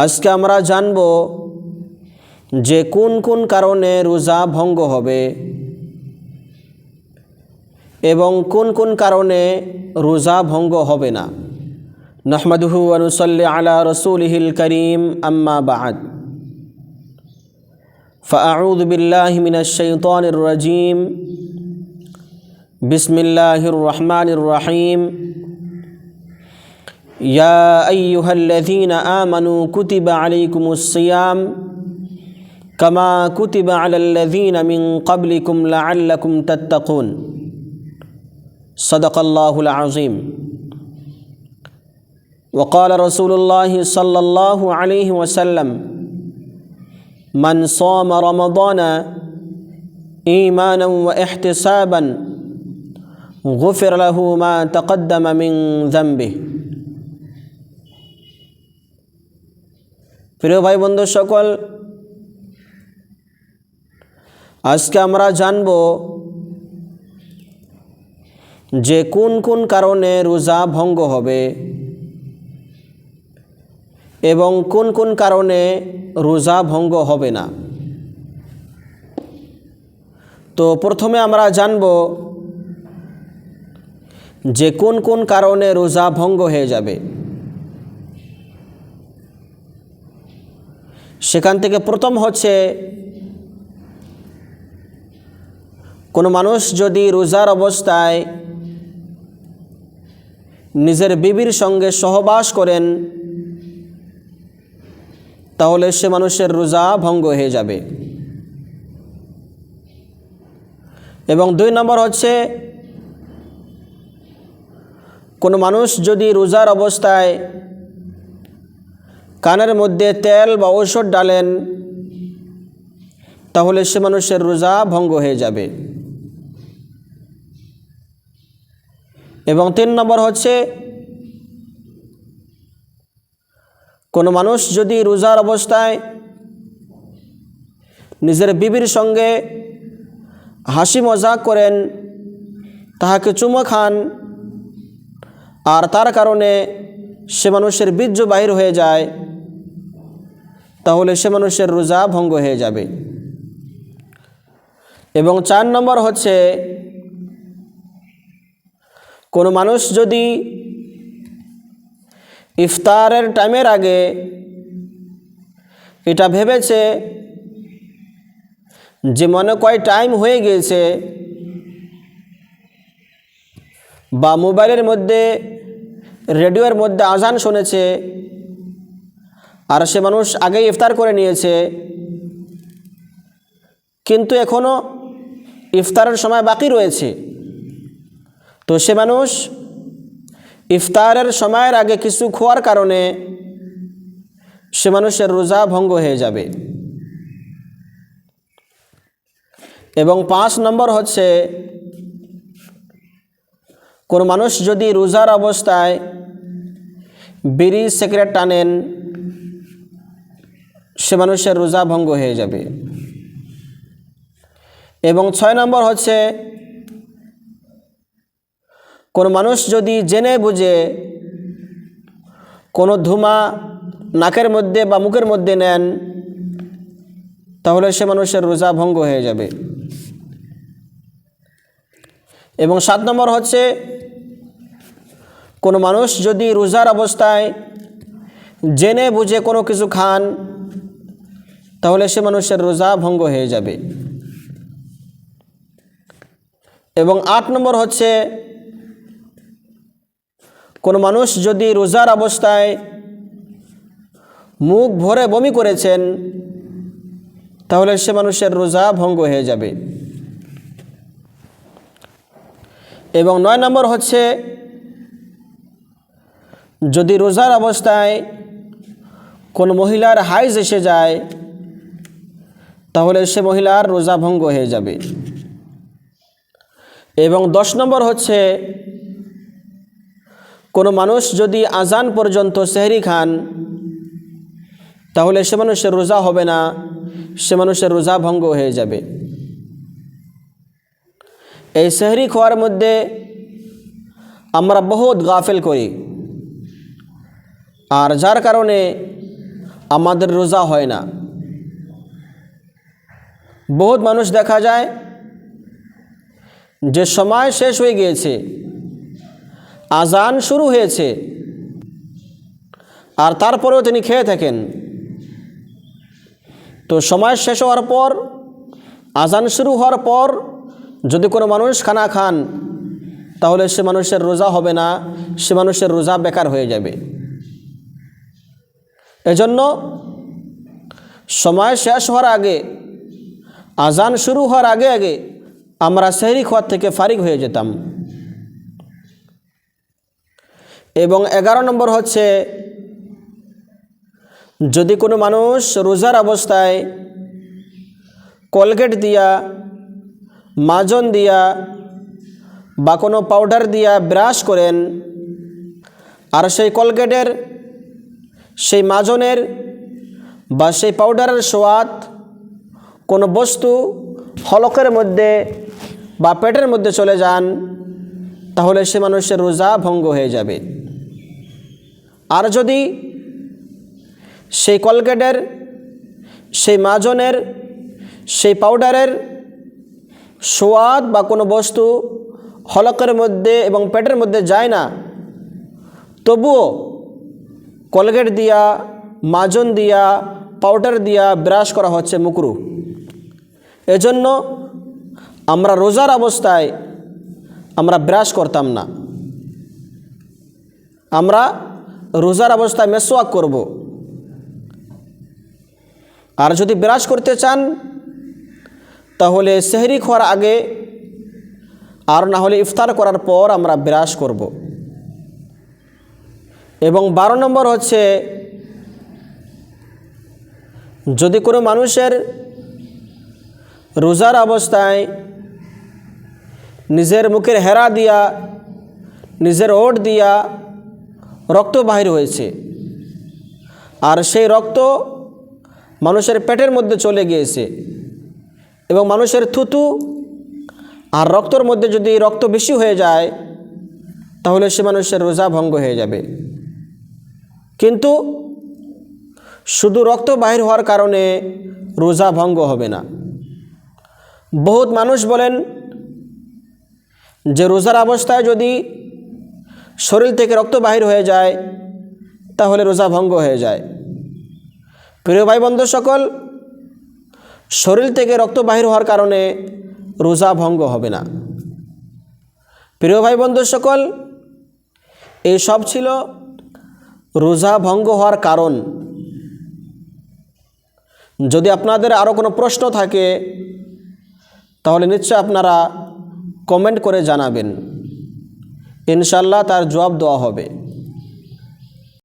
আজকে আমরা জানব যে কোন কোন কারণে রোজা ভঙ্গ হবে এবং কোন কোন কারণে রোজা ভঙ্গ হবে না। নাহমাদুহু ওয়া নুসাল্লি আলা রাসূলিহিল কারীম, আম্মা বা'দ। ফাআউযু বিল্লাহি মিনাশ শাইতানির রাজীম। বিসমিল্লাহির রহমানির রহিম। ইয়া আইয়ুহাল্লাযীনা আমানু কুতিবা আলাইকুমুস সিয়াম কামা কুতিবা আলাল্লাযীনা মিন ক্বাবলিকুম লাআল্লাকুম তাত্তাকুন। সাদাকাল্লাহুল আযীম। وقال رسول الله صلى الله عليه وسلم من صام رمضان إيمانا واحتسابا غفر له ما تقدم من ذنبه। প্রিয় ভাই বন্ধু সকল, আজকে আমরা জানব যে কোন কোন কারণে রোজা ভঙ্গ হবে এবং কোন কোন কারণে রোজা ভঙ্গ হবে না। তো প্রথমে আমরা জানব যে কোন কোন কারণে রোজা ভঙ্গ হয়ে যাবে। সেখান থেকে প্রথম হচ্ছে, কোনো মানুষ যদি রোজার অবস্থায় নিজের বিবির সঙ্গে সহবাস করেন তাহলে সে মানুষের রোজা ভঙ্গ হয়ে যাবে। এবং 2 নম্বর হচ্ছে, কোনো মানুষ যদি রোজার অবস্থায় কানের মধ্যে তেল বা ঔষধ ডালেন তাহলে সে মানুষের রোজা ভঙ্গ হয়ে যাবে। এবং 3 নম্বর হচ্ছে, কোনো মানুষ যদি রোজার অবস্থায় নিজের বিবির সঙ্গে হাসি মজাক করেন, তাহাকে চুমো খান, আর তার কারণে সে মানুষের বীর্য বাহির হয়ে যায় তাহলে সে মানুষের রোজা ভঙ্গ হয়ে যাবে। এবং 4 নম্বর হচ্ছে, কোনো মানুষ যদি ইফতারের টাইমের আগে এটা ভেবেছে যে মনে কয় টাইম হয়ে গিয়েছে, বা মোবাইলের মধ্যে রেডিওর মধ্যে আজান শুনেছে আর সে মানুষ আগেই ইফতার করে নিয়েছে, কিন্তু এখনও ইফতারের সময় বাকি রয়েছে, তো সে মানুষ ইফতারের সময়ের আগে কিছু খাওয়ার কারণে সে মানুষের রোজা ভঙ্গ হয়ে যাবে। এবং 5 নম্বর হচ্ছে, কোনো মানুষ যদি রোজার অবস্থায় বিড়ি সিগারেট টানেন সে মানুষের রোজা ভঙ্গ হয়ে যাবে। এবং 6 নম্বর হচ্ছে, কোনো মানুষ যদি জেনে বুঝে কোনো ধুমা নাকের মধ্যে বা মুখের মধ্যে নেন তাহলে সে মানুষের রোজা ভঙ্গ হয়ে যাবে। এবং 7 নম্বর হচ্ছে, কোনো মানুষ যদি রোজার অবস্থায় জেনে বুঝে কোনো কিছু খান তাহলে সে মানুষের রোজা ভঙ্গ হয়ে যাবে। এবং 8 নম্বর হচ্ছে, কোনো মানুষ যদি রোজার অবস্থায় মুখ ভরে বমি করেছেন তাহলে সে মানুষের রোজা ভঙ্গ হয়ে যাবে। এবং 9 নম্বর হচ্ছে, যদি রোজার অবস্থায় কোনো মহিলার হাইজ এসে যায় তাহলে সে মহিলার রোজা ভঙ্গ হয়ে যাবে। এবং 10 নম্বর হচ্ছে, কোনো মানুষ যদি আজান পর্যন্ত সেহরি খান তাহলে সে মানুষের রোজা হবে না, সে মানুষের রোজা ভঙ্গ হয়ে যাবে। এই সেহরি খাওয়ার মধ্যে আমরা বহুত গাফেল করি, আর যার কারণে আমাদের রোজা হয় না। বহুত মানুষ দেখা যায় যে সময় শেষ হয়ে গিয়েছে, আজান শুরু হয়েছে, আর তারপরেও তিনি খেয়ে থাকেন। তো সময় শেষ হওয়ার পর, আজান শুরু হওয়ার পর যদি কোনো মানুষ খানা খান, তাহলে সে মানুষের রোজা হবে না, সে মানুষের রোজা বেকার হয়ে যাবে। এজন্য সময় শেষ হওয়ার আগে, আজান শুরু হওয়ার আগে আগে আমরা সেহরি খাওয়ার থেকে ফারিগ হয়ে যেতাম। এবং 11 নম্বর হচ্ছে, যদি কোনো মানুষ রোজার অবস্থায় কোলগেট দিয়া, মাজন দিয়া বা কোনো পাউডার দিয়া ব্রাশ করেন, আর সেই কোলগেটের, সেই মাজনের বা সেই পাউডারের স্বাদ কোনো বস্তু হলকের মধ্যে বা পেটের মধ্যে চলে যান, তাহলে সে মানুষের রোজা ভঙ্গ হয়ে যাবে। আর যদি সেই কোলগেটের, সেই মাজনের, সেই পাউডারের স্বাদ বা কোনো বস্তু হলকের মধ্যে এবং পেটের মধ্যে যায় না, তবুও কোলগেট দিয়া, মাজন দিয়া, পাউডার দিয়া ব্রাশ করা হচ্ছে মুকরুহ। এজন্য আমরা রোজার অবস্থায় আমরা ব্রাশ করতাম না, আমরা রোজার অবস্থায় মেসওয়াক করব। আর যদি ব্রাশ করতে চান তাহলে সেহরি খাওয়ার আগে, আর না হলে ইফতার করার পর আমরা ব্রাশ করব। এবং 12 নম্বর হচ্ছে, যদি কোনো মানুষের রোজার অবস্থায় নিজের মুখের হেরা দিয়া, নিজের ওট দিয়া রক্ত বাহির হয়েছে, আর সেই রক্ত মানুষের পেটের মধ্যে চলে গিয়েছে, এবং মানুষের থুতু আর রক্তর মধ্যে যদি রক্ত বেশি হয়ে যায়, তাহলে সে মানুষের রোজা ভঙ্গ হয়ে যাবে। কিন্তু শুধু রক্ত বাহির হওয়ার কারণে রোজা ভঙ্গ হবে না। বহুত মানুষ বলেন যে রোজার অবস্থায় যদি শরীর থেকে রক্ত বাহির হয়ে যায় তাহলে রোজা ভঙ্গ হয়ে যায়। প্রিয় ভাই বন্ধু সকল, শরীর থেকে রক্ত বাহির হওয়ার কারণে রোজা ভঙ্গ হবে না। প্রিয় ভাই বন্ধু সকল, এই সব ছিল রোজা ভঙ্গ হওয়ার কারণ। যদি আপনাদের আরও কোনো প্রশ্ন থাকে তাহলে নিশ্চয় আপনারা কমেন্ট করে জানাবেন, ইনশাআল্লাহ তার জবাব দেওয়া হবে।